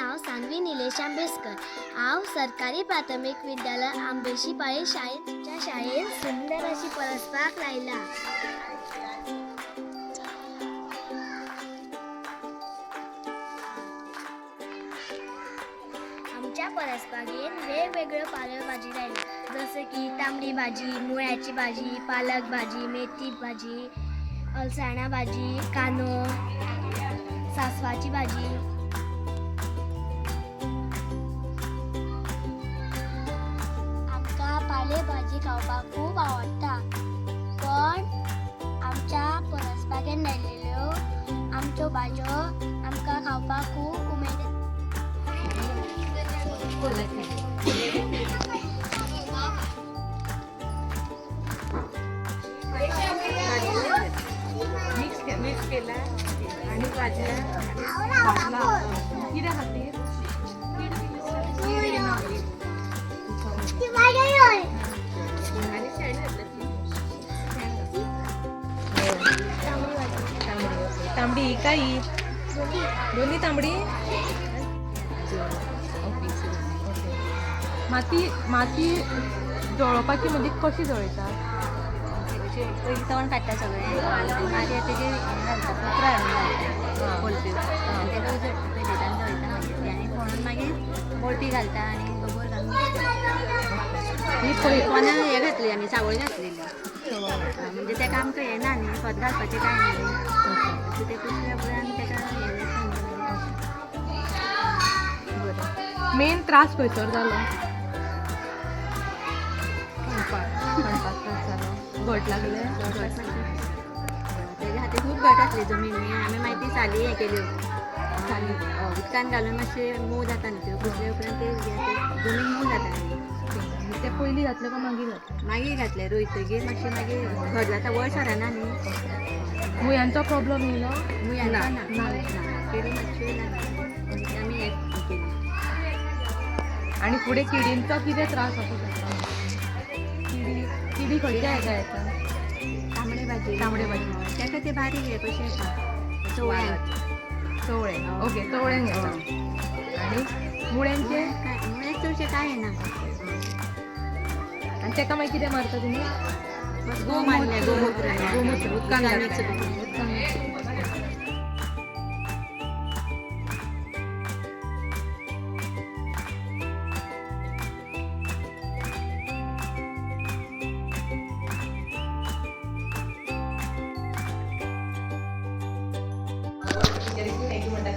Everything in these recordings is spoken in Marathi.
नाव सान्वी निलेश आंबेडकर। हांव सरकारी प्राथमीक विद्यालय आंबेशी पाळी शाळेत सुंदर अशी परसबाग लायला। आमच्या परसबागेत वेगवेगळ्यो पालेभाजी लायल्या, जसे की तांबडी भाजी, मुळ्याची भाजी, पालक भाजी, मेथी भाजी, अळसाणा भाजी, कानो, सासवाची भाजी। आमका पालेभाजी खावपाक खूप आवडटा, पण आमच्या परसबागेत लायलेल्यो आमच्यो भाज्यो आमका खावपाक खूप उमेद मिक्स केला आणि भाजला किती खातीर तांबडी काही दोन्ही तांबडी माती जळोवपाची म्हणजे कशी जळयतात? पयलीं तण काडटा सगळें मागीर तेजे घालता उकरा घालता बोलपी तेका पेटयता आनी जळयता मागीर आनी फोडून मागीर बोलपी घालता आनी गोबर घालून कोणा हें घातली आमी सावळ घातलेली म्हणजे तेका आमकां हें ना न्ही खत घालपाचें कांय न्ही ते कुसल्या उपरांत तेका बरें मेन त्रास खंयसर जालो? खणपाक त्रास जालो, घट लागले तेजे खातीर खूब घट आसली जमीन न्ही आमी मागीर ती साली हें केल्यो साली उदकान घालून मातशें मोव जाता न्ही त्यो कुसल्या उपरांत ते जमीन मोव जाता न्ही ते पयलीं घातले काय मागीर घातले? मागीर घातले रोयतगीर मातशें मागीर घट जाता वळ सराना न्ही मुयांचो प्रॉब्लेम येयलो? मुयांचो ना केळी मातशी ना आमी हें केली आणि पुढे किडींचो कितें त्रास असू शकता? किडी खंयच्या हेका येता? तांबडे भाजी तेका ते बारीक हे कशें येता चवळे ओके चवळ्यांक येता आणि मुळ्यांचे मुळे चडशे कांय येना आणि तेका मागीर कितें मारता तुमी? गोमूत्र उदकान घालता.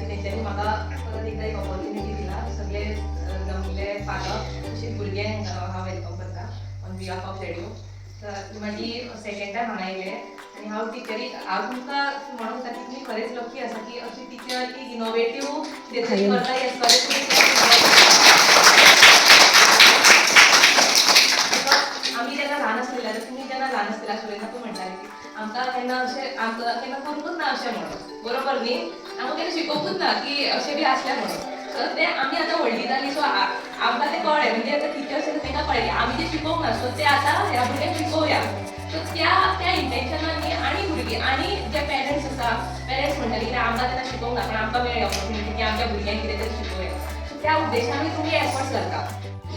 तेंच्यांनी म्हाका परत एकदा एक ऑपॉर्च्युनिटी दिला सगळे जमले पालक तशेंच भुरग्यांक हांव वेलकम करता ऑन बिहाफ ऑफ रेडिओ. तर म्हाजी सेकंड टायम हांगा येयले आनी हांव टिचरीक हांव तुमकां म्हणूंक सोदता की तुमी खरेंच लकी आसा की अशी टिचर की इनोवेटीव कितें तरी करता आमी जेन्ना ल्हान आसलेले आतां तुमी जेन्ना ल्हान आसलेले सुरेंद्र तूं म्हणटाले की आमकां केन्ना अशें आमकां केन्ना करूंकूच ना अशें म्हणून बरोबर न्ही आमकां केन्ना शिकोवंकूच ना की अशें बी आसलें म्हणून. तर तें आमी आतां व्हडलीं जालीं सो आमकां तें कळ्ळें म्हणजे आतां टिचर्स तांकां कळ्ळें की आमी तें शिकोवंक ना सो तें आतां ह्या भुरग्यांक शिकोवया. सो त्या इंटेन्शनान न्ही आनी भुरगीं आनी जे पेरंट्स आसा पेरंट्स म्हणटाले की आमकां तेन्ना शिकोवंक ना पण आमकां मेळ्ळी ऑपॉर्च्युनिटी की आमच्या भुरग्यांक कितें तरी शिकोवया. सो त्या उद्देशान तुमी एफर्ट्स घालता.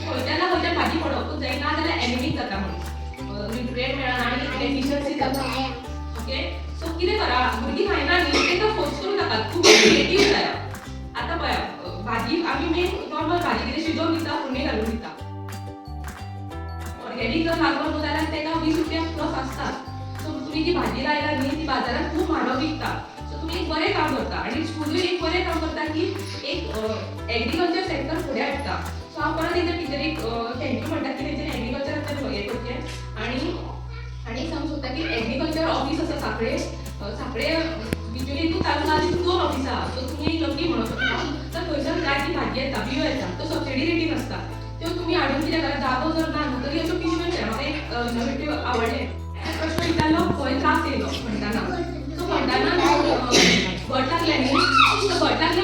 खंयच्या ना खंयच्या भाजी म्हणूंकूच जायना जाल्यार एनिमीक जाता म्हणून न्यूट्रिएंट मेळना आनी डेफिशियन्सी जाता. ओके सो कितें करा भुरगीं खायना न्ही तांकां फोर्स करूं नाका खूब क्रिएटीव जाया. आतां पळया भाजी आमी मेन नॉर्मल भाजी कितें शिजोवन दिता फोडणी घालून दिता. ऑर्गेनीक जर लागलो न्हू जाल्यार ताका 20 रुपया प्लस आसता. सो तुमी जी भाजी लायला न्ही ती बाजारात खूब म्हारग विकता. सो तुमी एक बरें काम करता आनी स्कूलूय एक बरें काम करता की एक एग्रीकल्चर सेक्टर फुडें हाडटा. सो हांव परत एकदा टिचरीक थँक्यू म्हणटा की तेंच्यानी एग्रीकल्चराचेर हें करचें आनी सांगूंक सोदता की एग्रीकल्चर ऑफिस आसा सांखळे बिचोली टू तालुका तितून 2 ऑफिस आहा. सो तुमी लकी म्हणूंक शकता. तर थंयसर जाय ती भाजी येता बियो येता तो सबसिडी रेटीन आसता त्यो तुमी हाडून कितें करा जागो जर ना न्हू तरी अश्यो पिशव्यो करा. म्हाका एक इनोवेटीव आवडलें प्रश्न विचारलो खंय त्रास येयलो म्हणटाना. सो म्हणटाना घट लागले न्ही घट लागले